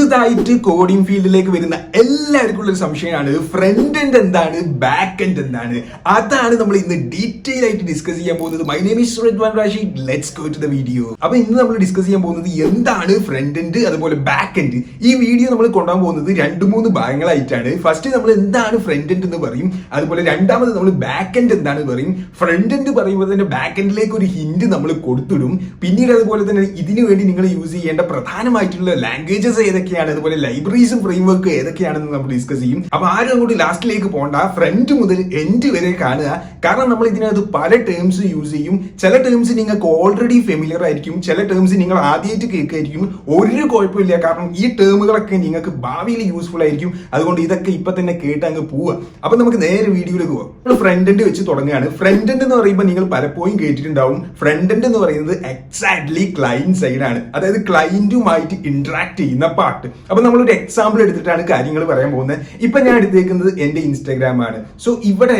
പുതുതായിട്ട് കോഡിംഗ് ഫീൽഡിലേക്ക് വരുന്ന എല്ലാവർക്കും ഉള്ള ഒരു സംശയമാണ് ഫ്രണ്ട് എൻഡ് എന്താണ്, ബാക്ക് എൻഡ് എന്താണ്. അതാണ് നമ്മൾ ഇന്ന് ഡീറ്റെയിൽ ആയിട്ട് ഡിസ്കസ് ചെയ്യാൻ പോകുന്നത്. My name is Ridwan Rashid. Let's go to the video. അപ്പൊ ഇന്ന് നമ്മൾ ഡിസ്കസ് ചെയ്യാൻ പോകുന്നത് എന്താണ് ഫ്രണ്ട് എൻഡ് അതുപോലെ ബാക്ക് എൻഡ്. ഈ വീഡിയോ നമ്മൾ കൊണ്ടുപോകാൻ പോകുന്നത് 2-3 ഭാഗങ്ങളായിട്ടാണ്. ഫസ്റ്റ് നമ്മൾ എന്താണ് ഫ്രണ്ട് എൻഡ് എന്ന് പറയും, അതുപോലെ രണ്ടാമത് നമ്മൾ ബാക്ക് എൻഡ് എന്താണ് പറയും. ഫ്രണ്ട് എൻഡ് പറയുമ്പോൾ തന്നെ ബാക്ക് എൻഡിലേക്ക് ഒരു ഹിന്റ് നമ്മൾ കൊടുത്തിടും. പിന്നീട് അതുപോലെ തന്നെ ഇതിനു വേണ്ടി നിങ്ങൾ യൂസ് ചെയ്യേണ്ട പ്രധാനമായിട്ടുള്ള ലാംഗ്വേജസ് ഏതൊക്കെയാണ്, അതുപോലെ ലൈബ്രറീസും ഫ്രെയിംവർക്ക് ഏതൊക്കെയാണെന്ന് നമ്മൾ ഡിസ്കസ് ചെയ്യും. അപ്പൊ ആരും അങ്ങോട്ട് ലാസ്റ്റിലേക്ക് പോകണ്ട, ഫ്രണ്ട് മുതൽ എൻഡ് വരെ കാണുക. കാരണം നമ്മൾ ഇതിനകത്ത് പല ടേംസ് യൂസ് ചെയ്യും. ചില ടേംസ് നിങ്ങൾക്ക് ഓൾറെഡി ഫെമിലിയർ ആയിരിക്കും, ചില ടേംസ് നിങ്ങൾ ആദ്യമായിട്ട് കേൾക്കായിരിക്കും. ഒരു കുഴപ്പമില്ല, കാരണം ഈ ടേമുകളൊക്കെ നിങ്ങൾക്ക് ഭാവിയിൽ യൂസ്ഫുൾ ആയിരിക്കും. അതുകൊണ്ട് ഇതൊക്കെ ഇപ്പൊ തന്നെ കേട്ട് അങ്ങ് പോവുക. അപ്പൊ നമുക്ക് നേരെ വീഡിയോയിലേക്ക് പോവാം. നമ്മൾ ഫ്രണ്ട് എൻഡ് വെച്ച് തുടങ്ങുകയാണ്. ഫ്രണ്ട് എൻഡ് എന്ന് പറയുമ്പോൾ നിങ്ങൾ പലപ്പോഴും കേട്ടിട്ടുണ്ടാവും, ഫ്രണ്ട് എൻഡ് എന്ന് പറയുന്നത് എക്സാക്ട്ലി ക്ലയന്റ് സൈഡാണ്. അതായത് ക്ലയന്റുമായിട്ട് ഇന്ററാക്ട് ചെയ്യുന്ന പാർട്ട്. അപ്പൊ നമ്മളൊരു എക്സാമ്പിൾ എടുത്തിട്ടാണ് കാര്യങ്ങൾ പറയാൻ പോകുന്നത്. ഇപ്പൊ ഞാൻ എടുത്തേക്കുന്നത് എന്റെ ഇൻസ്റ്റാഗ്രാം ആണ്. സോ ഇവിടെ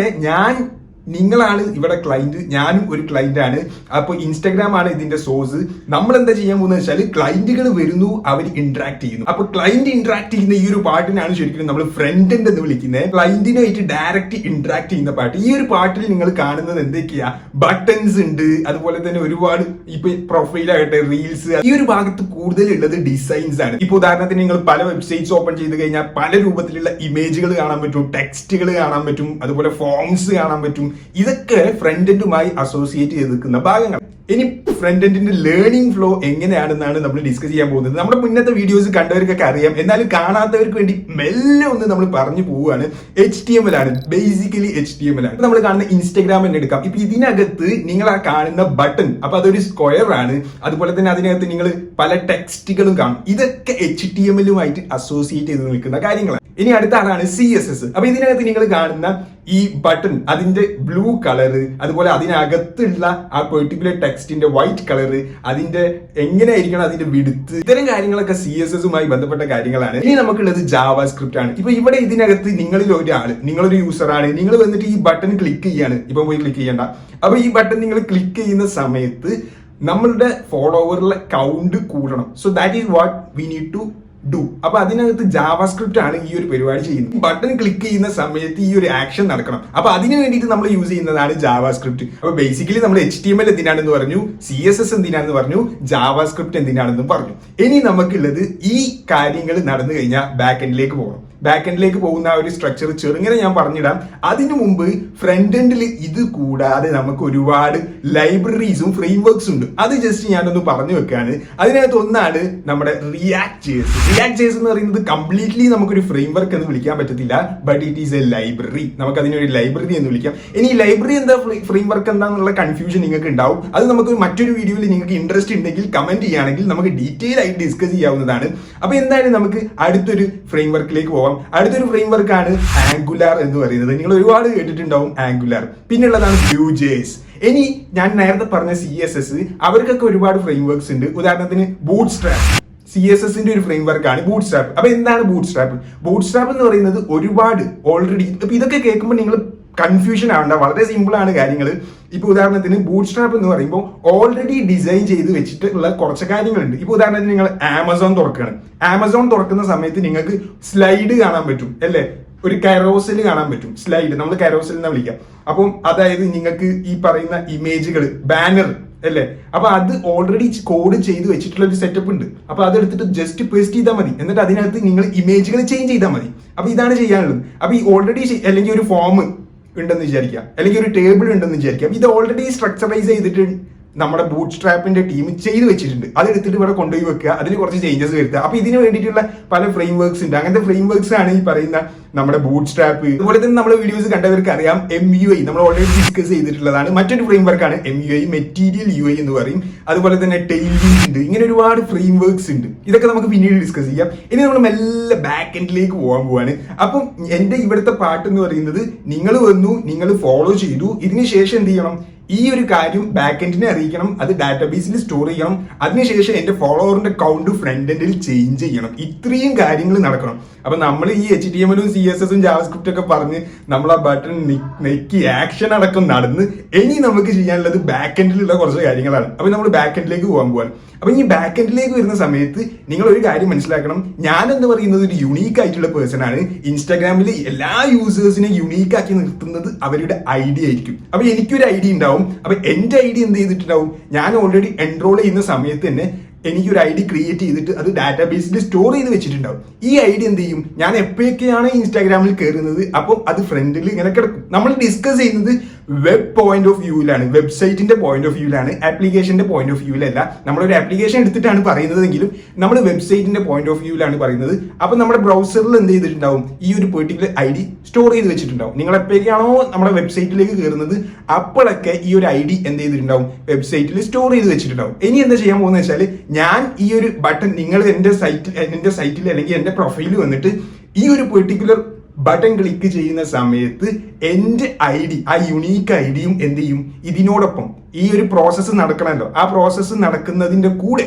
നിങ്ങളാണ് ഇവിടെ ക്ലയന്റ്, ഞാനും ഒരു ക്ലയന്റ് ആണ്. അപ്പൊ ഇൻസ്റ്റാഗ്രാം ആണ് ഇതിന്റെ സോഴ്സ്. നമ്മൾ എന്താ ചെയ്യാൻ പോകുന്നത് വെച്ചാൽ ക്ലയന്റുകൾ വരുന്നു, അവർ ഇന്ററാക്ട് ചെയ്യുന്നു. അപ്പൊ ക്ലയന്റ് ഇന്ററാക്ട് ചെയ്യുന്ന ഈ ഒരു പാർട്ടിനാണ് ശരിക്കും നമ്മൾ ഫ്രണ്ട് എൻഡ് എന്ന് വിളിക്കുന്നത്. ക്ലയന്റിനായിട്ട് ഡയറക്റ്റ് ഇന്ററാക്ട് ചെയ്യുന്ന പാർട്ട്. ഈ ഒരു പാർട്ടിൽ നിങ്ങൾ കാണുന്നത് എന്തൊക്കെയാ, ബട്ടൺസ് ഉണ്ട്, അതുപോലെ തന്നെ ഒരുപാട് ഇപ്പൊ പ്രൊഫൈലാകട്ടെ, റീൽസ്. ഈ ഒരു ഭാഗത്ത് കൂടുതലുള്ളത് ഡിസൈൻസ് ആണ്. ഇപ്പൊ ഉദാഹരണത്തിന് നിങ്ങൾ പല വെബ്സൈറ്റ്സ് ഓപ്പൺ ചെയ്ത് കഴിഞ്ഞാൽ പല രൂപത്തിലുള്ള ഇമേജുകൾ കാണാൻ പറ്റും, ടെക്സ്റ്റുകൾ കാണാൻ പറ്റും, അതുപോലെ ഫോംസ് കാണാൻ പറ്റും. ഇതൊക്കെ ഫ്രണ്ട് എൻഡുമായി അസോസിയേറ്റ് ചെയ്ത് നിൽക്കുന്ന ഭാഗങ്ങൾ. ഇനി ഫ്രണ്ട് എൻഡിന്റെ ലേണിംഗ് ഫ്ലോ എങ്ങനെയാണെന്നാണ് നമ്മൾ ഡിസ്കസ് ചെയ്യാൻ പോകുന്നത്. നമ്മുടെ മുന്നത്തെ വീഡിയോസ് കണ്ടവർക്കൊക്കെ അറിയാം, എന്നാലും കാണാത്തവർക്ക് വേണ്ടി മെല്ലെ ഒന്ന് നമ്മൾ പറഞ്ഞു പോവുകയാണ്. HTML ആണ്, ബേസിക്കലി HTML ആണ്. നമ്മൾ കാണുന്ന ഇൻസ്റ്റാഗ്രാം തന്നെ എടുക്കാം. ഇപ്പൊ ഇതിനകത്ത് നിങ്ങൾ ആ കാണുന്ന ബട്ടൺ, അപ്പൊ അതൊരു സ്ക്വയർ ആണ്. അതുപോലെ തന്നെ അതിനകത്ത് നിങ്ങൾ പല ടെക്സ്റ്റുകളും കാണും. ഇതൊക്കെ HTML-ഉമായിട്ട് അസോസിയേറ്റ് ചെയ്ത് നിൽക്കുന്ന കാര്യങ്ങളാണ്. ഇനി അടുത്ത ആളാണ് CSS. അപ്പൊ ഇതിനകത്ത് നിങ്ങൾ കാണുന്ന ഈ ബട്ടൺ, അതിന്റെ ബ്ലൂ കളറ്, അതുപോലെ അതിനകത്തുള്ള ആ പെർട്ടിക്കുലർ ടെക്സ്റ്റിന്റെ വൈറ്റ് കളറ്, അതിന്റെ എങ്ങനെയായിരിക്കണം അതിന്റെ വിഡ്ത്ത്, ഇത്തരം കാര്യങ്ങളൊക്കെ CSS-ഉമായി ബന്ധപ്പെട്ട കാര്യങ്ങളാണ്. ഇനി നമുക്കുള്ളത് ജാവാസ്ക്രിപ്റ്റ് ആണ്. ഇപ്പൊ ഇവിടെ ഇതിനകത്ത് നിങ്ങളിൽ ഒരാള്, നിങ്ങളൊരു യൂസറാണ്, നിങ്ങൾ വന്നിട്ട് ഈ ബട്ടൺ ക്ലിക്ക് ചെയ്യാണ്. ഇപ്പൊ പോയി ക്ലിക്ക് ചെയ്യണ്ട. അപ്പൊ ഈ ബട്ടൺ നിങ്ങൾ ക്ലിക്ക് ചെയ്യുന്ന സമയത്ത് നമ്മളുടെ ഫോളോവറിലെ കൗണ്ട് കൂടണം. So that is what we need to do. അപ്പൊ അതിനകത്ത് ജാവാസ്ക്രിപ്റ്റ് ആണ് ഈ ഒരു പരിപാടി ചെയ്യുന്നത്. ബട്ടൺ ക്ലിക്ക് ചെയ്യുന്ന സമയത്ത് ഈ ഒരു ആക്ഷൻ നടക്കണം. അപ്പൊ അതിന് വേണ്ടിയിട്ട് നമ്മൾ യൂസ് ചെയ്യുന്നതാണ് ജാവാസ്ക്രിപ്റ്റ്. അപ്പൊ ബേസിക്കലി നമ്മൾ HTML എന്തിനാണെന്ന് പറഞ്ഞു, CSS എന്തിനാണെന്ന് പറഞ്ഞു, ജാവാസ്ക്രിപ്റ്റ് എന്തിനാണെന്നും പറഞ്ഞു. ഇനി നമുക്കുള്ളത് ഈ കാര്യങ്ങൾ നടന്നു കഴിഞ്ഞാൽ ബാക്ക് എൻഡിലേക്ക് പോകണം. ബാക്ക് എൻഡിലേക്ക് പോകുന്ന ആ ഒരു സ്ട്രക്ചർ ചെറുങ്ങനെ ഞാൻ പറഞ്ഞിടാം. അതിനു മുമ്പ് ഫ്രണ്ട് എൻഡിൽ ഇത് കൂടാതെ നമുക്ക് ഒരുപാട് ലൈബ്രറീസും ഫ്രെയിംവർക്ക്സും ഉണ്ട്. അത് ജസ്റ്റ് ഞാനൊന്ന് പറഞ്ഞു വെക്കാണ്. അതിനകത്ത് ഒന്നാണ് നമ്മുടെ React.js. React.js എന്ന് പറയുന്നത് കംപ്ലീറ്റ്ലി നമുക്കൊരു ഫ്രെയിംവർക്ക് എന്ന് വിളിക്കാൻ പറ്റത്തില്ല, but it is A library. നമുക്ക് അതിനൊരു ലൈബ്രറി എന്ന് വിളിക്കാം. ഇനി ലൈബ്രറി എന്താ, ഫ്രെയിംവർക്ക് എന്താണെന്നുള്ള കൺഫ്യൂഷൻ നിങ്ങൾക്ക് ഉണ്ടാവും. അത് നമുക്ക് മറ്റൊരു വീഡിയോയിൽ നിങ്ങൾക്ക് ഇൻട്രസ്റ്റ് ഉണ്ടെങ്കിൽ കമന്റ് ചെയ്യുകയാണെങ്കിൽ നമുക്ക് ഡീറ്റെയിൽ ആയിട്ട് ഡിസ്കസ് ചെയ്യാവുന്നതാണ്. അപ്പൊ എന്തായാലും നമുക്ക് അടുത്തൊരു ഫ്രെയിംവർക്കിലേക്ക് പോവാം. അടുത്തൊരു ഫ്രെയിംവർക്ക് ആണ് ആംഗുലാർ എന്ന് പറയുന്നത്. നിങ്ങൾ ഒരുപാട് കേട്ടിട്ടുണ്ടാവും ആംഗുലാർ. പിന്നുള്ളതാണ് Vue.js. ഇനി ഞാൻ നേരത്തെ പറഞ്ഞ CSS, അവർക്കൊക്കെ ഒരുപാട് ഫ്രെയിംവർക്ക്സ് ഉണ്ട്. ഉദാഹരണത്തിന് ബൂട്ട്സ്ട്രാപ്പ് CSS-ന്റെ ഒരു ഫ്രെയിംവർക്ക് ആണ് ബൂട്ട്സ്ട്രാപ്പ്. അപ്പൊ എന്താണ് ബൂട്ട്സ്ട്രാപ്പ്? ബൂട്ട്സ്ട്രാപ്പ് എന്ന് പറയുന്നത് ഒരുപാട് ഓൾറെഡി, ഇപ്പൊ ഇതൊക്കെ കേൾക്കുമ്പോൾ നിങ്ങൾ കൺഫ്യൂഷൻ ആവണ്ട, വളരെ സിമ്പിൾ ആണ് കാര്യങ്ങൾ. ഇപ്പൊ ഉദാഹരണത്തിന് ബൂട്ട്സ്ട്രാപ്പ് എന്ന് പറയുമ്പോൾ ഓൾറെഡി ഡിസൈൻ ചെയ്ത് വെച്ചിട്ടുള്ള കുറച്ച് കാര്യങ്ങളുണ്ട്. ഇപ്പൊ ഉദാഹരണത്തിന് നിങ്ങൾ ആമസോൺ തുറക്കുകയാണ്. ആമസോൺ തുറക്കുന്ന സമയത്ത് നിങ്ങൾക്ക് സ്ലൈഡ് കാണാൻ പറ്റും അല്ലേ, ഒരു കരോസൽ കാണാൻ പറ്റും. സ്ലൈഡ് നമ്മൾ കരോസൽ എന്ന് വിളിക്കാം. അപ്പം അതായത് നിങ്ങൾക്ക് ഈ പറയുന്ന ഇമേജുകൾ, ബാനർ അല്ലേ, അപ്പൊ അത് ഓൾറെഡി കോഡ് ചെയ്ത് വെച്ചിട്ടുള്ള ഒരു സെറ്റപ്പ് ഉണ്ട്. അപ്പൊ അതെടുത്തിട്ട് ജസ്റ്റ് പേസ്റ്റ് ചെയ്താൽ മതി. എന്നിട്ട് അതിനകത്ത് നിങ്ങൾ ഇമേജുകൾ ചേഞ്ച് ചെയ്താൽ മതി. അപ്പൊ ഇതാണ് ചെയ്യാനുള്ളത്. അപ്പൊ ഈ ഓൾറെഡി അല്ലെങ്കിൽ ഒരു ഫോം ഉണ്ടെന്ന് വിചാരിക്കാം, അല്ലെങ്കിൽ ഒരു ടേബിൾ ഉണ്ടെന്ന് വിചാരിക്കാം. ഇത് ഓൾറെഡി സ്ട്രക്ചറൈസ് ചെയ്തിട്ട് നമ്മുടെ ബൂട്ട്സ്ട്രാപ്പിന്റെ ടീം ചെയ്ത് വെച്ചിട്ടുണ്ട്. അതെടുത്തിട്ട് ഇവിടെ കൊണ്ടുപോയി വെക്കുക, അതിന് കുറച്ച് ചേഞ്ചസ് വരുത്തുക. അപ്പൊ ഇതിന് വേണ്ടിയിട്ടുള്ള പല ഫ്രെയിംവർക്ക്സ് ഉണ്ട്. അങ്ങനത്തെ ഫ്രെയിംവർക്ക്സ് ആണ് ഈ പറയുന്ന നമ്മുടെ ബൂട്ട്സ്ട്രാപ്പ്. അതുപോലെ തന്നെ നമ്മുടെ വീഡിയോസ് കണ്ടവർക്ക് അറിയാം MUI നമ്മൾ ഓൾറെഡി ഡിസ്കസ് ചെയ്തിട്ടുള്ളതാണ്. മറ്റൊരു ഫ്രെയിംവർക്കാണ് MUI, മെറ്റീരിയൽ UI എന്ന് പറയും. അതുപോലെ തന്നെ ടെയിൽവിൻഡ് ഉണ്ട്. ഇങ്ങനെ ഒരുപാട് ഫ്രെയിംവർക്ക്സ് ഉണ്ട്. ഇതൊക്കെ നമുക്ക് പിന്നീട് ഡിസ്കസ് ചെയ്യാം. ഇനി നമ്മൾ മെല്ലെ ബാക്ക് എൻഡിലേക്ക് പോകാൻ പോവാണ്. അപ്പം എന്റെ ഇവിടുത്തെ പാട്ട് എന്ന് പറയുന്നത്, നിങ്ങൾ വന്നു, നിങ്ങൾ ഫോളോ ചെയ്തു, ഇതിന് ശേഷം എന്ത് ചെയ്യണം, ഈ ഒരു കാര്യം ബാക്ക് എൻഡിനെ അറിയിക്കണം, അത് ഡാറ്റാബേസിൽ സ്റ്റോർ ചെയ്യണം. അതിനുശേഷം എന്റെ ഫോളോവറിന്റെ കൗണ്ട് ഫ്രണ്ട് എൻഡിൽ ചേഞ്ച് ചെയ്യണം. ഇത്രയും കാര്യങ്ങൾ നടക്കണം. അപ്പൊ നമ്മൾ ഈ HTML-ഉം CSS ജാവാസ്ക്രിപ്റ്റ് ഒക്കെ പറഞ്ഞ് നമ്മൾ ആ ബട്ടൺ നെക്കി ആക്ഷൻ അടക്കം നടന്ന് ഇനി നമുക്ക് ചെയ്യാനുള്ളത് ബാക്ക് എൻഡിലുള്ള കുറച്ച് കാര്യങ്ങളാണ്. അപ്പൊ നമ്മൾ ബാക്ക് എൻഡിലേക്ക് പോകാൻ പോവാണ്. അപ്പൊ ഈ ബാക്ക് എൻഡിലേക്ക് വരുന്ന സമയത്ത് നിങ്ങൾ ഒരു കാര്യം മനസ്സിലാക്കണം, ഞാൻ എന്ന് പറയുന്നത് ഒരു യുണീക്ക് ആയിട്ടുള്ള പേഴ്സൺ ആണ്. ഇൻസ്റ്റാഗ്രാമിൽ എല്ലാ യൂസേഴ്സിനെ യുണീക്ക് ആക്കി നിർത്തുന്നത് അവരുടെ ഐഡി ആയിരിക്കും. അപ്പൊ എനിക്കൊരു ഐഡി ഉണ്ടാവും. അപ്പൊ എന്റെ ഐഡി എന്ത് ചെയ്തിട്ടുണ്ടാവും, ഞാൻ ഓൾറെഡി എൻറോൾ ചെയ്യുന്ന സമയത്ത് തന്നെ എനിക്കൊരു ഐ ഡി ക്രിയേറ്റ് ചെയ്തിട്ട് അത് ഡാറ്റാബേസിൽ സ്റ്റോർ ചെയ്ത് വെച്ചിട്ടുണ്ടാവും. ഈ ഐ ഡി എന്ത് ചെയ്യും, ഞാൻ എപ്പോഴൊക്കെയാണ് ഇൻസ്റ്റാഗ്രാമിൽ കയറുന്നത് അപ്പം അത് ഫ്രണ്ടിൽ ഇങ്ങനെ കിടക്കും. നമ്മൾ ഡിസ്കസ് ചെയ്യുന്നത് വെബ് പോയിന്റ് ഓഫ് വ്യൂവിലാണ്, വെബ്സൈറ്റിന്റെ പോയിന്റ് ഓഫ് വ്യൂവിലാണ്, ആപ്ലിക്കേഷന്റെ പോയിന്റ് ഓഫ് വ്യൂവിലല്ല. നമ്മളൊരു ആപ്ലിക്കേഷൻ എടുത്തിട്ടാണ് പറയുന്നതെങ്കിലും നമ്മൾ വെബ്സൈറ്റിന്റെ പോയിന്റ് ഓഫ് വ്യൂവിലാണ് പറയുന്നത്. അപ്പൊ നമ്മുടെ ബ്രൗസറിൽ എന്ത് ചെയ്തിട്ടുണ്ടാവും, ഈ ഒരു പെർട്ടിക്കുലർ ഐ ഡി സ്റ്റോർ ചെയ്ത് വെച്ചിട്ടുണ്ടാവും. നിങ്ങൾ എപ്പോഴൊക്കെയാണോ നമ്മുടെ വെബ്സൈറ്റിലേക്ക് കയറുന്നത് അപ്പോഴൊക്കെ ഈ ഒരു ഐ ഡി എന്ത് ചെയ്തിട്ടുണ്ടാവും, വെബ്സൈറ്റിൽ സ്റ്റോർ ചെയ്ത് വെച്ചിട്ടുണ്ടാവും. ഇനി എന്താ ചെയ്യാൻ പോകുന്നത് വെച്ചാൽ, ഞാൻ ഈ ഒരു ബട്ടൺ നിങ്ങൾ എന്റെ സൈറ്റിൽ അല്ലെങ്കിൽ എന്റെ പ്രൊഫൈലിൽ വന്നിട്ട് ഈ ഒരു പെർട്ടിക്കുലർ ബട്ടൺ ക്ലിക്ക് ചെയ്യുന്ന സമയത്ത് എന്റെ ഐ ഡി, ആ യുണീക്ക് ഐ ഡിയും എന്ത് ചെയ്യും, ഇതിനോടൊപ്പം ഈ ഒരു പ്രോസസ്സ് നടക്കണമല്ലോ, ആ പ്രോസസ്സ് നടക്കുന്നതിന്റെ കൂടെ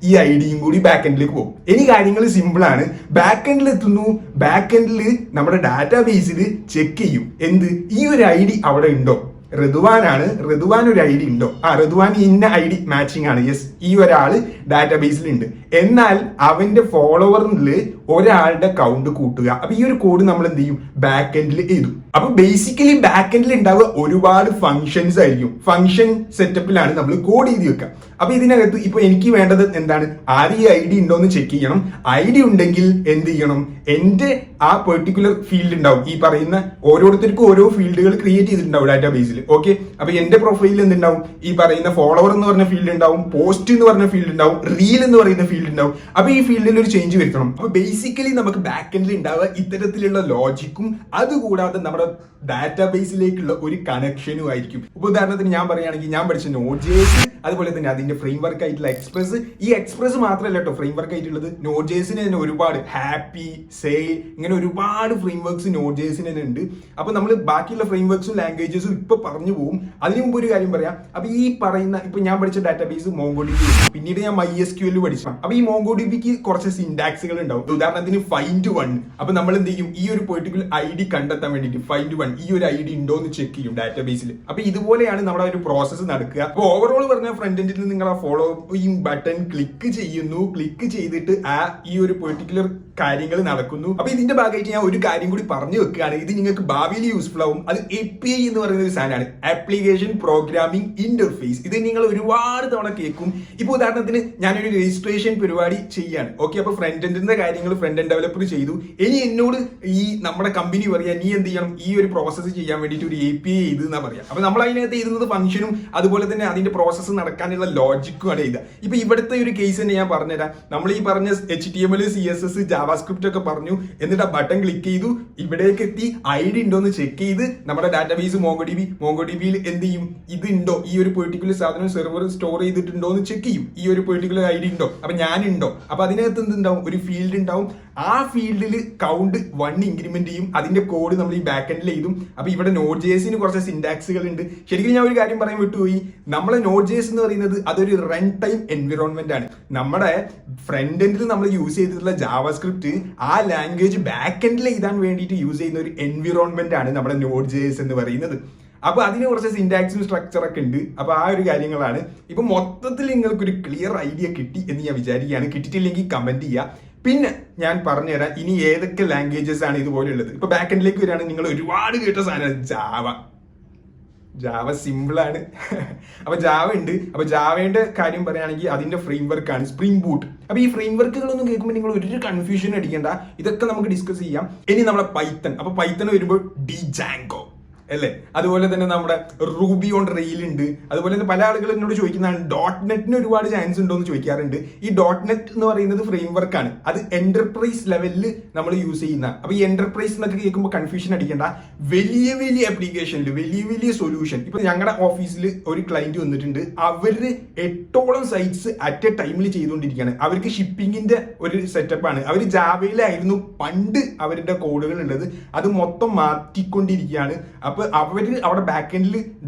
ഈ ഐ ഡിയും കൂടി ബാക്ക് എൻഡിലേക്ക് പോകും. ഇനി കാര്യങ്ങൾ സിമ്പിൾ ആണ്. ബാക്ക് എൻഡിൽ എത്തുന്നു, ബാക്ക് എൻഡിൽ നമ്മുടെ ഡാറ്റാബേസിൽ ചെക്ക് ചെയ്യും എന്ത്, ഈ ഒരു ഐ ഡി അവിടെ ഉണ്ടോ. ഋതുവാനാണ്, ഋതുവാൻ ഒരു ഐ ഡി ഉണ്ടോ, ഋതുവാൻ ഇന്ന ഐ ഡി മാച്ചിങ് ആണ്, യെസ് ഈ ഒരാള് ഡാറ്റാബേസിൽ ഉണ്ട്. എന്നാൽ അവന്റെ ഫോളോവറിൽ ഒരാളുടെ കൗണ്ട് കൂട്ടുക. അപ്പൊ ഈ ഒരു കോഡ് നമ്മൾ എന്ത് ചെയ്യും, ബാക്ക് എൻഡിൽ എഴുതും. അപ്പൊ ബേസിക്കലി ബാക്ക് എൻഡിൽ ഉണ്ടാവുക ഒരുപാട് ഫംഗ്ഷൻസ് ആയിരിക്കും. ഫംഗ്ഷൻ സെറ്റപ്പിലാണ് നമ്മൾ കോഡ് ചെയ്ത് വെക്കുക. അപ്പൊ ഇതിനകത്ത് ഇപ്പൊ എനിക്ക് വേണ്ടത് എന്താണ്, ആര് ഈ ഐ ഡി ഉണ്ടോ എന്ന് ചെക്ക് ചെയ്യണം. ഐ ഡി ഉണ്ടെങ്കിൽ എന്ത് ചെയ്യണം, എന്റെ ആ പെർട്ടിക്കുലർ ഫീൽഡ് ഉണ്ടാവും. ഈ പറയുന്ന ഓരോരുത്തർക്കും ഓരോ ഫീൽഡുകൾ ക്രിയേറ്റ് ചെയ്തിട്ടുണ്ടാവും ഡാറ്റാബേസിൽ. ഓക്കെ, അപ്പൊ എന്റെ പ്രൊഫൈലിൽ എന്തുണ്ടാവും, ഈ പറയുന്ന ഫോളോവർ എന്ന് പറഞ്ഞ ഫീൽഡ് ഉണ്ടാവും, പോസ്റ്റ് എന്ന് പറഞ്ഞ ഫീൽഡ് ഉണ്ടാവും, റീൽ എന്ന് പറയുന്ന ഫീൽഡ് ഉണ്ടാവും. അപ്പൊ ഈ ഫീൽഡിൽ ഒരു ചേഞ്ച് വരുത്തണം. അപ്പൊ ബേസിക്കലി നമുക്ക് ബാക്ക് എൻഡിൽ ഉണ്ടാവുക ഇത്തരത്തിലുള്ള ലോജിക്കും അതുകൂടാതെ നമ്മുടെ ഡാറ്റാബേസിലേക്കുള്ള ഒരു കണക്ഷനും ആയിരിക്കും. ഇപ്പൊ ഉദാഹരണത്തിന് ഞാൻ പറയുകയാണെങ്കിൽ, ഞാൻ പഠിച്ച Node.js, അതുപോലെ തന്നെ അതിന്റെ ഫ്രെയിം വർക്ക് ആയിട്ടുള്ള എക്സ്പ്രസ്. ഈ എക്സ്പ്രസ് മാത്രമല്ല കേട്ടോ ഫ്രെയിം വർക്ക് ആയിട്ടുള്ളത്, Node.jsന് തന്നെ ഒരുപാട് ഹാപ്പി, സെയിൽ, ഇങ്ങനെ ഒരുപാട് ഫ്രെയിം വർക്ക്സ് Node.jsന് തന്നെ ഉണ്ട്. അപ്പൊ നമ്മൾ ബാക്കിയുള്ള ഫ്രെയിം വർക്ക്സും ലാംഗ്വേജസും ഇപ്പൊ പറഞ്ഞു പോകും. അതിന് മുമ്പ് ഒരു കാര്യം പറയാം. അപ്പൊ ഈ പറയുന്ന ഇപ്പൊ ഞാൻ പഠിച്ച ഡാറ്റാബേസ് MongoDB, പിന്നീട് ഞാൻ MySQL പഠിച്ചു. അപ്പൊ ഈ MongoDBക്ക് കുറച്ച് സിന്റാക്സുകൾ ഉണ്ടാവും. ഉദാഹരണത്തിന് ഫൈൻഡ് വൺ. അപ്പൊ നമ്മൾ എന്ത് ചെയ്യും, ഈ ഒരു പെർട്ടിക്കുലർ ഐ ഡി കണ്ടെത്താൻ വേണ്ടിയിട്ട് ഫൈൻഡ് വൺ, ഈ ഒരു ഐ ഡി ഉണ്ടോ എന്ന് ചെക്ക് ചെയ്യും ഡാറ്റാബേസിൽ. അപ്പൊ ഇതുപോലെയാണ് നമ്മുടെ ഒരു പ്രോസസ്സ് നടക്കുക. അപ്പൊ ഓവറോൾ പറഞ്ഞ ഫ്രണ്ട് എൻഡിൽ നിങ്ങൾ ആ ഫോളോയിങ് ബട്ടൺ ക്ലിക്ക് ചെയ്യുന്നു, ക്ലിക്ക് ചെയ്തിട്ട് ഈ ഒരു പെർട്ടിക്കുലർ കാര്യങ്ങൾ നടക്കുന്നു. അപ്പൊ ഇതിന്റെ ഭാഗമായിട്ട് ഞാൻ ഒരു കാര്യം കൂടി പറഞ്ഞു വെക്കുകയാണ്, ഇത് നിങ്ങൾക്ക് ഭാവിയിൽ യൂസ്ഫുൾ ആവും. അത് API എന്ന് പറയുന്ന ഒരു സാധനമാണ്, ആപ്ലിക്കേഷൻ പ്രോഗ്രാമിംഗ് ഇന്റർഫേസ്. ഇത് നിങ്ങൾ ഒരുപാട് തവണ കേൾക്കും. ഇപ്പൊ ഉദാഹരണത്തിന് ഞാനൊരു രജിസ്ട്രേഷൻ പരിപാടി ചെയ്യാണ്. ഓക്കെ, അപ്പൊ ഫ്രണ്ട് എൻഡിന്റെ കാര്യങ്ങൾ ഫ്രണ്ട് എൻഡ് ഡെവലപ്പർ ചെയ്തു. ഇനി എന്നോട് ഈ നമ്മുടെ കമ്പനി പറയാ, നീ എന്ത് ചെയ്യണം, ഈ ഒരു പ്രോസസ്സ് ചെയ്യാൻ വേണ്ടിയിട്ട് ഒരു API ചെയ്ത് എന്നാ പറയാം. അപ്പൊ നമ്മൾ അതിനകത്ത് എഴുതുന്നത് ഫംഗ്ഷനും അതുപോലെ തന്നെ അതിന്റെ പ്രോസസ്സ് നടക്കാനുള്ള ലോജിക്കുമാണ് എഴുതുക. ഇപ്പൊ ഇവിടുത്തെ ഒരു കേസ് തന്നെ ഞാൻ പറഞ്ഞുതരാം. നമ്മൾ ഈ പറഞ്ഞ HTML, CSS, ജാവാസ്ക്രിപ്റ്റ് ഒക്കെ പറഞ്ഞു, എന്നിട്ട് ആ ബട്ടൺ ക്ലിക്ക് ചെയ്തു, ഇവിടേക്ക് എത്തി, ഐ ഡി ഉണ്ടോ എന്ന് ചെക്ക് ചെയ്ത് നമ്മുടെ ഡാറ്റാബേസ് MongoDBയിൽ എന്ത് ചെയ്യും, ഇത് ഉണ്ടോ, ഈ ഒരു പെർട്ടിക്കുലർ സാധനം സെർവർ സ്റ്റോർ ചെയ്തിട്ടുണ്ടോ എന്ന് ചെക്ക് ചെയ്യും. ഈ ഒരു പെർട്ടിക്കുലർ ഐ ഡി ഉണ്ടോ, അപ്പൊ ഞാനുണ്ടോ, അപ്പൊ അതിനകത്ത് എന്തുണ്ടാവും, ഒരു ഫീൽഡ് ഉണ്ടാവും. ആ ഫീൽഡിൽ കൗണ്ട് 1 ഇൻക്രിമെന്റ് ചെയ്യും. അതിന്റെ കോഡ് നമ്മൾ ഈ ബാക്ക് എൻഡിൽ എഴുതും. അപ്പൊ ഇവിടെ Node.jsന് കുറച്ച് സിന്റാക്സുകൾ ഉണ്ട്. ശരിക്കും ഞാൻ ഒരു കാര്യം പറയാൻ വിട്ടുപോയി, നമ്മളെ Node.js എന്ന് പറയുന്നത് അതൊരു റൺ ടൈം എൻവിറോൺമെന്റ് ആണ്. നമ്മുടെ ഫ്രണ്ട് എൻഡിൽ നമ്മൾ യൂസ് ചെയ്തിട്ടുള്ള ജാവാസ്ക്രിപ്റ്റ് ആ ലാംഗ്വേജ് ബാക്ക് എൻഡിൽ എഴുതാൻ വേണ്ടിയിട്ട് യൂസ് ചെയ്യുന്ന ഒരു എൻവിറോൺമെന്റ് ആണ് നമ്മുടെ Node.js എന്ന് പറയുന്നത്. അപ്പൊ അതിന് കുറച്ച് സിന്റാക്സും സ്ട്രക്ചർ ഒക്കെ ഉണ്ട്. അപ്പൊ ആ ഒരു കാര്യങ്ങളാണ്. ഇപ്പൊ മൊത്തത്തിൽ നിങ്ങൾക്കൊരു ക്ലിയർ ഐഡിയ കിട്ടി എന്ന് ഞാൻ വിചാരിക്കുകയാണ്. കിട്ടിയിട്ടില്ലെങ്കിൽ കമന്റ് ചെയ്യുക. പിന്നെ ഞാൻ പറഞ്ഞുതരാം ഇനി ഏതൊക്കെ ലാംഗ്വേജസ് ആണ് ഇതുപോലെയുള്ളത്. ഇപ്പൊ ബാക്ക് എൻഡിലേക്ക് വരികയാണെങ്കിൽ നിങ്ങൾ ഒരുപാട് കേട്ട സാധനമാണ് ജാവ സിമ്പിളാണ്. അപ്പൊ ജാവ ഉണ്ട്. അപ്പൊ ജാവയുടെ കാര്യം പറയുകയാണെങ്കിൽ അതിന്റെ ഫ്രെയിം വർക്കാണ് സ്പ്രിംഗ് ബൂട്ട്. അപ്പൊ ഈ ഫ്രെയിം വർക്കുകളൊന്നും കേൾക്കുമ്പോൾ നിങ്ങൾ ഒരു കൺഫ്യൂഷൻ അടിക്കേണ്ട, ഇതൊക്കെ നമുക്ക് ഡിസ്കസ് ചെയ്യാം. ഇനി നമ്മുടെ പൈത്തൺ. അപ്പൊ പൈത്തൺ വരുമ്പോൾ Django അല്ലേ, അതുപോലെ തന്നെ നമ്മുടെ റൂബി ഓൺ റെയിൽ ഉണ്ട്. അതുപോലെ തന്നെ പല ആളുകൾ എന്നോട് ചോദിക്കുന്നതാണ് .NET ഒരുപാട് ചാൻസ് ഉണ്ടോ എന്ന് ചോദിക്കാറുണ്ട്. ഈ .NET എന്ന് പറയുന്നത് ഫ്രെയിം വർക്കാണ്, അത് എന്റർപ്രൈസ് ലെവലിൽ നമ്മൾ യൂസ് ചെയ്യുന്ന. അപ്പൊ ഈ എന്റർപ്രൈസ് എന്നൊക്കെ കേൾക്കുമ്പോൾ കൺഫ്യൂഷൻ അടിക്കേണ്ട. വലിയ വലിയ ആപ്ലിക്കേഷനിൽ വലിയ വലിയ സൊല്യൂഷൻ, ഇപ്പൊ ഞങ്ങളുടെ ഓഫീസിൽ ഒരു ക്ലയന്റ് വന്നിട്ടുണ്ട്, അവര് 8ഓളം സൈറ്റ്സ് അറ്റ് എ ടൈമിൽ ചെയ്തുകൊണ്ടിരിക്കുകയാണ്. അവർക്ക് ഷിപ്പിങ്ങിന്റെ ഒരു സെറ്റപ്പാണ്. അവർ ജാവയിലായിരുന്നു പണ്ട് അവരുടെ കോഡുകൾ ഉള്ളത്, അത് മൊത്തം മാറ്റിക്കൊണ്ടിരിക്കുകയാണ്. അപ്പൊ അപ്പൊ അവര് അവിടെ ബാക്ക് എൻഡിൽ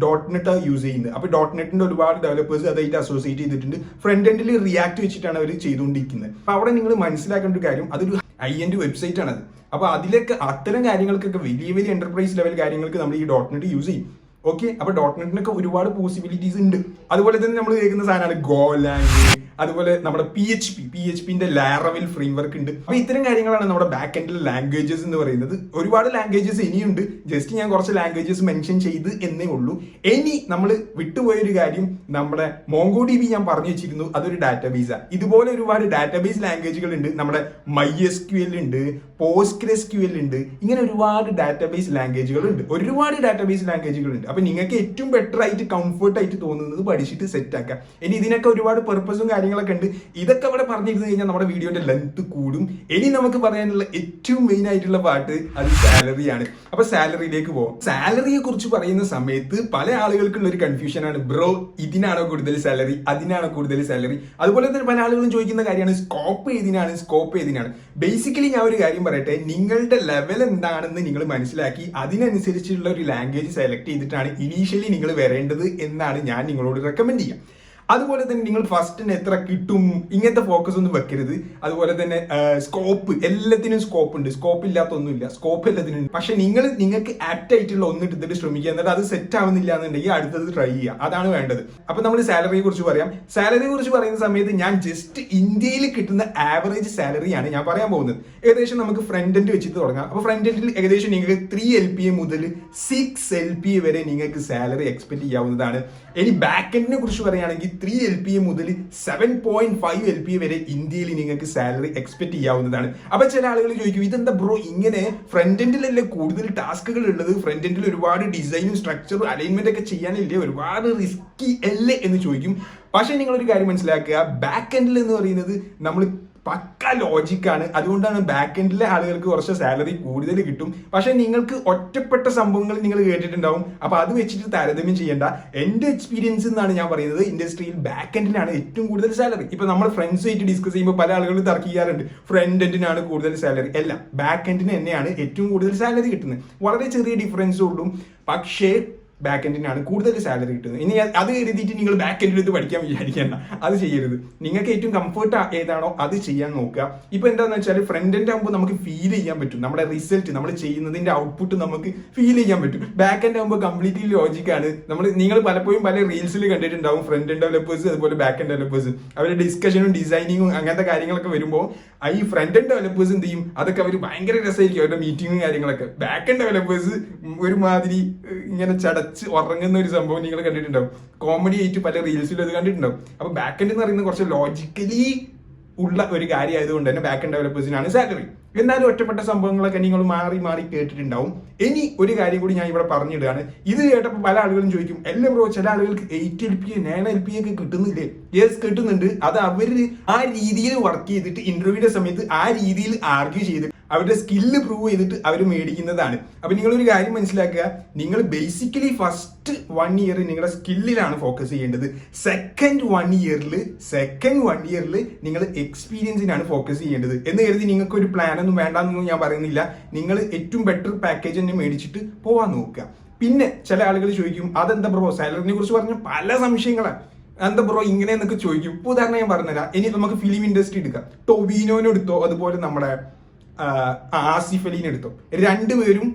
.NET യൂസ് ചെയ്യുന്നത്. അപ്പൊ .NETന്റെ ഒരുപാട് ഡെവലപ്പേഴ്സ് അതായിട്ട് അസോസിയേറ്റ് ചെയ്തിട്ടുണ്ട്. ഫ്രണ്ട് എൻഡിൽ റിയാക്ട് വെച്ചിട്ടാണ് അവർ ചെയ്തുകൊണ്ടിരിക്കുന്നത്. അപ്പൊ അവിടെ നിങ്ങൾ മനസ്സിലാക്കേണ്ട ഒരു കാര്യം, അതൊരു high-end വെബ്സൈറ്റ് ആണ് അത്. അപ്പൊ അതിലൊക്കെ അത്തരം കാര്യങ്ങൾക്കൊക്കെ വലിയ വലിയ എന്റർപ്രൈസ് ലെവൽ കാര്യങ്ങൾക്ക് നമ്മൾ ഈ .NET യൂസ് ചെയ്യും. ഓക്കെ, അപ്പൊ .NETനൊക്കെ ഒരുപാട് പോസിബിലിറ്റീസ് ഉണ്ട്. അതുപോലെ തന്നെ നമ്മൾ കേൾക്കുന്ന സാധനമാണ് ഗോലാങ്, അതുപോലെ നമ്മുടെ PHPന്റെ ലാരവൽ ഫ്രെയിംവർക്ക് ഉണ്ട്. അപ്പൊ ഇത്തരം കാര്യങ്ങളാണ് നമ്മുടെ ബാക്ക് എൻഡിൽ ലാംഗ്വേജസ് എന്ന് പറയുന്നത്. ഒരുപാട് ലാംഗ്വേജസ് ഇനിയുണ്ട്, ജസ്റ്റ് ഞാൻ കുറച്ച് ലാംഗ്വേജസ് മെൻഷൻ ചെയ്ത് എന്നേ ഉള്ളൂ. ഇനി നമ്മൾ വിട്ടുപോയൊരു കാര്യം, നമ്മുടെ MongoDB ഞാൻ പറഞ്ഞു വെച്ചിരുന്നു, അതൊരു ഡാറ്റാബേസാണ്. ഇതുപോലെ ഒരുപാട് ഡാറ്റാബേസ് ലാംഗ്വേജുകൾ ഉണ്ട്. നമ്മുടെ MySQL ഉണ്ട്, PostgreSQL ഉണ്ട്, ഇങ്ങനെ ഒരുപാട് ഡാറ്റാബേസ് ലാംഗ്വേജുകൾ ഉണ്ട്. അപ്പൊ നിങ്ങൾക്ക് ഏറ്റവും ബെറ്റർ ആയിട്ട് കംഫർട്ട് ആയിട്ട് തോന്നുന്നത് പഠിച്ചിട്ട് സെറ്റ് ആക്കാം. ഇനി ഇതിനൊക്കെ ഒരുപാട് പെർപ്പസും കാര്യങ്ങളൊക്കെ ഉണ്ട്. ഇതൊക്കെ അവിടെ പറഞ്ഞിരുന്നു കഴിഞ്ഞാൽ നമ്മുടെ വീഡിയോന്റെ ലെങ്ത് കൂടും. ഇനി നമുക്ക് പറയാനുള്ള ഏറ്റവും മെയിൻ ആയിട്ടുള്ള പാർട്ട് അത് സാലറിയാണ്. അപ്പൊ സാലറിയിലേക്ക് പോകാം. സാലറിയെ കുറിച്ച് പറയുന്ന സമയത്ത് പല ആളുകൾക്കുള്ള ഒരു കൺഫ്യൂഷൻ ആണ്, ബ്രോ ഇതിനാണോ കൂടുതൽ സാലറി, അതിനാണോ കൂടുതൽ സാലറി. അതുപോലെ തന്നെ പല ആളുകളും ചോദിക്കുന്ന കാര്യമാണ് സ്കോപ്പ് ഏതിനാണ്. ബേസിക്കലി ഞാൻ ഒരു കാര്യം പറയട്ടെ, നിങ്ങളുടെ ലെവൽ എന്താണെന്ന് നിങ്ങൾ മനസ്സിലാക്കി അതിനനുസരിച്ചുള്ള ഒരു ലാംഗ്വേജ് സെലക്ട് ചെയ്തിട്ടാണ് ഇനീഷ്യലി നിങ്ങൾ വരേണ്ടത് എന്നാണ് ഞാൻ നിങ്ങളോട് റെക്കമെൻഡ് ചെയ്യാം. അതുപോലെ തന്നെ നിങ്ങൾ ഫസ്റ്റിന് എത്ര കിട്ടും ഇങ്ങനത്തെ ഫോക്കസ് ഒന്നും വെക്കരുത്. അതുപോലെ തന്നെ സ്കോപ്പ്, എല്ലാത്തിനും സ്കോപ്പ് ഉണ്ട്, സ്കോപ്പ് ഇല്ലാത്തൊന്നുമില്ല, സ്കോപ്പ് എല്ലാത്തിനും ഉണ്ട്. പക്ഷെ നിങ്ങൾക്ക് ആപ്റ്റ് ആയിട്ടുള്ള ഒന്ന് എടുത്തിട്ട് ശ്രമിക്കുക, എന്നിട്ട് അത് സെറ്റ് ആവുന്നില്ല എന്നുണ്ടെങ്കിൽ അടുത്തത് ട്രൈ ചെയ്യുക, അതാണ് വേണ്ടത്. അപ്പൊ നമ്മൾ സാലറിയെ കുറിച്ച് പറയാം. സാലറിയെ കുറിച്ച് പറയുന്ന സമയത്ത് ഞാൻ ജസ്റ്റ് ഇന്ത്യയിൽ കിട്ടുന്ന ആവറേജ് സാലറിയാണ് ഞാൻ പറയാൻ പോകുന്നത്. ഏകദേശം നമുക്ക് ഫ്രണ്ട് എൻഡ് വെച്ചിട്ട് തുടങ്ങാം. അപ്പൊ ഫ്രണ്ട് എൻഡിൽ ഏകദേശം നിങ്ങൾക്ക് 3 LPA മുതൽ 6 LPA വരെ നിങ്ങൾക്ക് സാലറി എക്സ്പെക്ട് ചെയ്യാവുന്നതാണ്. ഇനി ബാക്ക് എൻഡിനെ കുറിച്ച് പറയുകയാണെങ്കിൽ 3 LPA മുതൽ 7.5 LPA വരെ ഇന്ത്യയിൽ നിങ്ങൾക്ക് സാലറി എക്സ്പെക്ട് ചെയ്യാവുന്നതാണ്. അപ്പൊ ചില ആളുകൾ ചോദിക്കും, ഇതെന്താ ബ്രോ ഇങ്ങനെ, ഫ്രണ്ട് എൻഡിലല്ലേ കൂടുതൽ ടാസ്കുകൾ ഉള്ളത്, ഫ്രണ്ട് എൻഡിൽ ഒരുപാട് ഡിസൈനും സ്ട്രക്ചറും അലൈൻമെന്റ് ഒക്കെ ചെയ്യാനില്ലേ, ഒരുപാട് റിസ്കി അല്ലേ എന്ന് ചോദിക്കും. പക്ഷെ നിങ്ങളൊരു കാര്യം മനസ്സിലാക്കുക, ബാക്ക് എൻഡിൽ എന്ന് പറയുന്നത് നമ്മൾ പക്ക ലോജിക്കാണ്. അതുകൊണ്ടാണ് ബാക്ക് എൻഡിലെ ആളുകൾക്ക് കുറച്ച് സാലറി കൂടുതൽ കിട്ടും. പക്ഷെ നിങ്ങൾക്ക് ഒറ്റപ്പെട്ട സംഭവങ്ങൾ നിങ്ങൾ കേട്ടിട്ടുണ്ടാവും. അപ്പൊ അത് വെച്ചിട്ട് താരതമ്യം ചെയ്യേണ്ട. എന്റെ എക്സ്പീരിയൻസ് എന്നാണ് ഞാൻ പറയുന്നത്, ഇൻഡസ്ട്രിയിൽ ബാക്ക് എൻഡിനാണ് ഏറ്റവും കൂടുതൽ സാലറി. ഇപ്പൊ നമ്മൾ ഫ്രണ്ട്സുമായിട്ട് ഡിസ്കസ് ചെയ്യുമ്പോൾ പല ആളുകളും തർക്കിക്കാറുണ്ട്, ഫ്രണ്ട് എൻഡിനാണ് കൂടുതൽ സാലറി. അല്ല, ബാക്ക് എൻഡിന് തന്നെയാണ് ഏറ്റവും കൂടുതൽ സാലറി കിട്ടുന്നത്. വളരെ ചെറിയ ഡിഫറൻസ് ഉള്ളൂ, പക്ഷേ ബാക്ക് എൻഡിനാണ് കൂടുതൽ സാലറി കിട്ടുന്നത്. ഇനി അത് എഴുതിയിട്ട് നിങ്ങൾ ബാക്ക് എൻഡിൽ ഇത് പഠിക്കാൻ വിചാരിക്കേണ്ട, അത് ചെയ്യരുത്. നിങ്ങൾക്ക് ഏറ്റവും കംഫർട്ട് ഏതാണോ അത് ചെയ്യാൻ നോക്കുക. ഇപ്പൊ എന്താണെന്ന് വെച്ചാൽ ഫ്രണ്ട് എൻഡ് ആകുമ്പോൾ നമുക്ക് ഫീൽ ചെയ്യാൻ പറ്റും, നമ്മുടെ റിസൾട്ട്, നമ്മൾ ചെയ്യുന്നതിന്റെ ഔട്ട്പുട്ട് നമുക്ക് ഫീൽ ചെയ്യാൻ പറ്റും. ബാക്ക് എൻഡ് ആകുമ്പോൾ കംപ്ലീറ്റ്ലി ലോജിക്കാണ്. നിങ്ങൾ പലപ്പോഴും പല റീൽസിൽ കണ്ടിട്ടുണ്ടാവും, ഫ്രണ്ട് എൻഡ് ഡെവലപ്പേഴ്സ് അതുപോലെ ബാക്ക് എൻഡ് ഡെവലപ്പേഴ്സ് അവരുടെ ഡിസ്കഷനും ഡിസൈനിങ്ങും അങ്ങനത്തെ കാര്യങ്ങളൊക്കെ വരുമ്പോൾ ഈ ഫ്രണ്ട് എൻഡ് ഡെവലപ്പേഴ്സ് എന്ത് ചെയ്യും, അതൊക്കെ അവർ ഭയങ്കര രസമായിരിക്കും അവരുടെ മീറ്റിങ്ങും കാര്യങ്ങളൊക്കെ. ബാക്ക് എൻഡ് ഡെവലപ്പേഴ്സ് ഒരുമാതിരി ഇങ്ങനെ ഉറങ്ങുന്ന ഒരു സംഭവം നിങ്ങൾ കണ്ടിട്ടുണ്ടാവും, കോമഡി ആയിട്ട് പല റീൽസിലും അത് കണ്ടിട്ടുണ്ടാവും. അപ്പൊ ബാക്ക് എൻഡ് എന്ന് പറയുന്നത് കുറച്ച് ലോജിക്കലി ഉള്ള ഒരു കാര്യം ആയതുകൊണ്ട് തന്നെ ബാക്ക് എൻഡ് ഡെവലപ്പേഴ്സിനാണ് സാലറി. എന്നാലും ഒറ്റപ്പെട്ട സംഭവങ്ങളൊക്കെ നിങ്ങൾ മാറി കേട്ടിട്ടുണ്ടാവും. ഇനി ഒരു കാര്യം കൂടി ഞാൻ ഇവിടെ പറഞ്ഞിടുകയാണ്. ഇത് കേട്ടപ്പോൾ പല ആളുകളും ചോദിക്കും, എല്ലാ ബ്രോ ചില ആളുകൾക്ക് 8 LPA 9 LPA ഒക്കെ കിട്ടുന്നില്ലേ? യെസ്, കിട്ടുന്നുണ്ട്. അത് അവര് ആ രീതിയിൽ വർക്ക് ചെയ്തിട്ട് ഇന്റർവ്യൂവിന്റെ സമയത്ത് ആ രീതിയിൽ ആർഗ്യൂ ചെയ്ത് അവരുടെ സ്കില്ല് പ്രൂവ് ചെയ്തിട്ട് അവർ മേടിക്കുന്നതാണ്. അപ്പൊ നിങ്ങളൊരു കാര്യം മനസ്സിലാക്കുക, നിങ്ങൾ ബേസിക്കലി ഫസ്റ്റ് 1 ഇയർ നിങ്ങളുടെ സ്കില്ലിലാണ് ഫോക്കസ് ചെയ്യേണ്ടത്. സെക്കൻഡ് 1 ഇയറിൽ നിങ്ങൾ എക്സ്പീരിയൻസിനാണ് ഫോക്കസ് ചെയ്യേണ്ടത്. എന്ന് കരുതി നിങ്ങൾക്ക് ഒരു പ്ലാൻ ഒന്നും വേണ്ടെന്നൊന്നും ഞാൻ പറയുന്നില്ല. നിങ്ങൾ ഏറ്റവും ബെറ്റർ പാക്കേജ് തന്നെ മേടിച്ചിട്ട് പോവാൻ നോക്കുക. പിന്നെ ചില ആളുകൾ ചോദിക്കും, അതെന്താ ബ്രോ സാലറിനെ കുറിച്ച് പറഞ്ഞ പല സംശയങ്ങളാണ്, എന്താ ബ്രോ ഇങ്ങനെ എന്നൊക്കെ ചോദിക്കും. ഇപ്പൊ ഉദാഹരണം ഞാൻ പറഞ്ഞുതരാം. ഇനി നമുക്ക് ഫിലിം ഇൻഡസ്ട്രി എടുക്കാം. ടൊവിനോനെ എടുത്തോ, അതുപോലെ നമ്മുടെ ആസിഫ് അലീനെ എടുത്തോ. രണ്ടുപേരും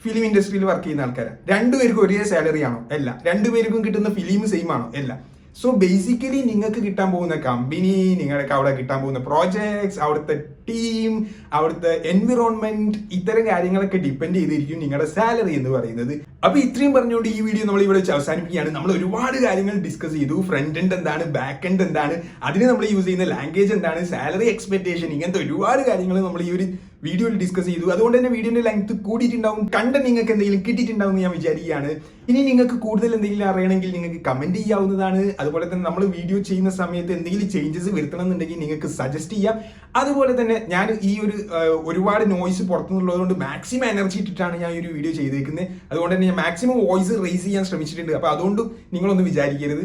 ഫിലിം ഇൻഡസ്ട്രിയിൽ വർക്ക് ചെയ്യുന്ന ആൾക്കാരാണ്. രണ്ടുപേർക്കും ഒരേ സാലറി ആണോ? അല്ല. രണ്ടുപേർക്കും കിട്ടുന്ന ഫിലിം സെയിം ആണോ? അല്ല. സോ ബേസിക്കലി നിങ്ങൾക്ക് കിട്ടാൻ പോകുന്ന കമ്പനി, നിങ്ങൾക്ക് അവിടെ കിട്ടാൻ പോകുന്ന പ്രോജക്ട്സ്, അവിടുത്തെ ടീം, അവിടുത്തെ എൻവിറോൺമെന്റ്, ഇത്തരം കാര്യങ്ങളൊക്കെ ഡിപ്പെൻഡ് ചെയ്തിരിക്കും നിങ്ങളുടെ സാലറി എന്ന് പറയുന്നത്. അപ്പൊ ഇത്രയും പറഞ്ഞുകൊണ്ട് ഈ വീഡിയോ നമ്മൾ ഇവിടെ അവസാനിപ്പിക്കുകയാണ്. നമ്മൾ ഒരുപാട് കാര്യങ്ങൾ ഡിസ്കസ് ചെയ്തു. ഫ്രണ്ട് എൻഡ് എന്താണ്, ബാക്ക് എൻഡ് എന്താണ്, അതിന് നമ്മൾ യൂസ് ചെയ്യുന്ന ലാംഗ്വേജ് എന്താണ്, സാലറി എക്സ്പെക്ടേഷൻ, ഇങ്ങനത്തെ ഒരുപാട് കാര്യങ്ങൾ നമ്മൾ ഈ ഒരു വീഡിയോയിൽ ഡിസ്കസ് ചെയ്തു. അതുകൊണ്ട് തന്നെ വീഡിയോന്റെ ലെങ്ത് കൂടിയിട്ടുണ്ടാവും, കണ്ടന്റ് നിങ്ങൾക്ക് എന്തെങ്കിലും കിട്ടിയിട്ടുണ്ടാവും എന്ന് ഞാൻ വിചാരിക്കുകയാണ്. ഇനി നിങ്ങൾക്ക് കൂടുതൽ എന്തെങ്കിലും അറിയണമെങ്കിൽ നിങ്ങൾക്ക് കമന്റ് ചെയ്യാവുന്നതാണ്. അതുപോലെ തന്നെ നമ്മൾ വീഡിയോ ചെയ്യുന്ന സമയത്ത് എന്തെങ്കിലും ചേഞ്ചസ് വരുത്തണം എന്നുണ്ടെങ്കിൽ നിങ്ങൾക്ക് സജസ്റ്റ് ചെയ്യാം. അതുപോലെ തന്നെ ഞാൻ ഈ ഒരുപാട് നോയ്സ് പുറത്തുനിന്നുള്ളതുകൊണ്ട് മാക്സിമം എനർജി ഇട്ടിട്ടാണ് ഞാൻ ഈ ഒരു വീഡിയോ ചെയ്തേക്കുന്നത്. അതുകൊണ്ട് തന്നെ ഞാൻ മാക്സിമം വോയിസ് റേസ് ചെയ്യാൻ ശ്രമിച്ചിട്ടുണ്ട്. അപ്പൊ അതുകൊണ്ട് നിങ്ങളൊന്നും വിചാരിക്കരുത്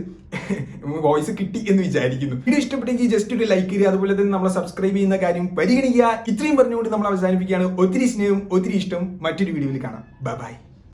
വോയിസ് കിട്ടി എന്ന് വിചാരിക്കുന്നു. വീഡിയോ ഇഷ്ടപ്പെട്ടെങ്കിൽ ജസ്റ്റ് ഒരു ലൈക്ക് ചെയ്യുക, അതുപോലെ തന്നെ നമ്മളെ സബ്സ്ക്രൈബ് ചെയ്യുന്ന കാര്യം പരിഗണിക്കുക. ഇത്രയും പറഞ്ഞുകൊണ്ട് നമ്മൾ അവസാനിപ്പിക്കുകയാണ്. ഒത്തിരി സ്നേഹം, ഒത്തിരി ഇഷ്ടം. മറ്റൊരു വീഡിയോയിൽ കാണാം. ബൈ.